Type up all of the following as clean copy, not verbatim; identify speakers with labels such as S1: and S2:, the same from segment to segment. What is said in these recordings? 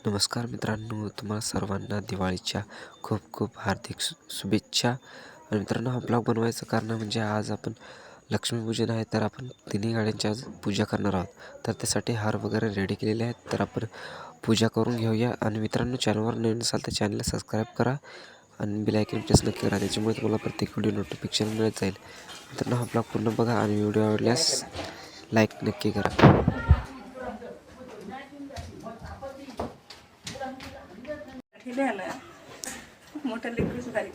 S1: नमस्कार मित्रांनो, तुम्हाला सर्वांना दिवाळीच्या खूप खूप हार्दिक शुभेच्छा. आणि मित्रांनो, हा ब्लॉग बनवायचं कारण म्हणजे आज आपण लक्ष्मीपूजन आहे, तर आपण तिन्ही गाड्यांची आज पूजा करणार आहोत. तर त्यासाठी हार वगैरे रेडी केलेले आहेत, तर आपण पूजा करून घेऊया. आणि मित्रांनो, चॅनलवर नवीन असाल तर चॅनलला सबस्क्राईब करा आणि बेल आयकॉन प्रेस नक्की करा, त्याच्यामुळे तुम्हाला प्रत्येक व्हिडिओ नोटिफिकेशन मिळत जाईल. मित्रांनो, हा ब्लॉग पूर्ण बघा आणि व्हिडिओ आवडल्यास लाईक नक्की करा.
S2: मोठ्या लेकरूच भारी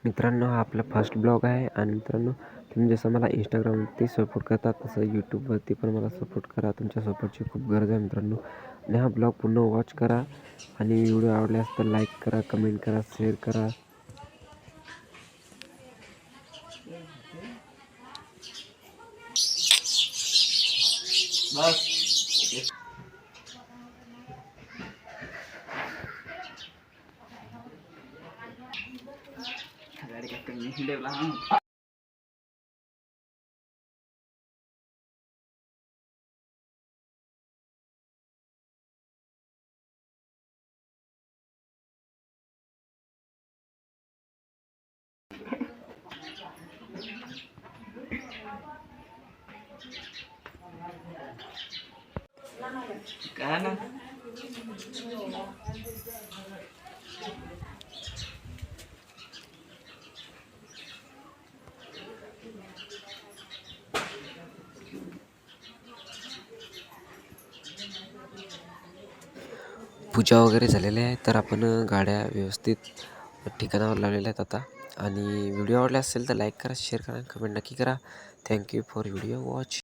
S1: मित्रांनो, हा आपला फर्स्ट ब्लॉग आहे. आणि मित्रांनो, तुम्ही जसं मला इंस्टाग्रामवरती सपोर्ट करता तसं यूट्यूबवरती पण मला सपोर्ट करा. तुमच्या सपोर्टची खूप गरज आहे मित्रांनो. आणि हा ब्लॉग पूर्ण वॉच करा आणि व्हिडिओ आवडल्यास तर लाईक करा, कमेंट करा, शेअर करा.
S2: काय ना
S1: पूजा वगैरे झालेल्या आहे, तर आपण गाड्या व्यवस्थित ठिकाणावर लावलेल्या आहेत आता. आणि व्हिडिओ आवडला असेल तर लाईक करा, शेअर करा, कमेंट नक्की करा. Thank you for video watch.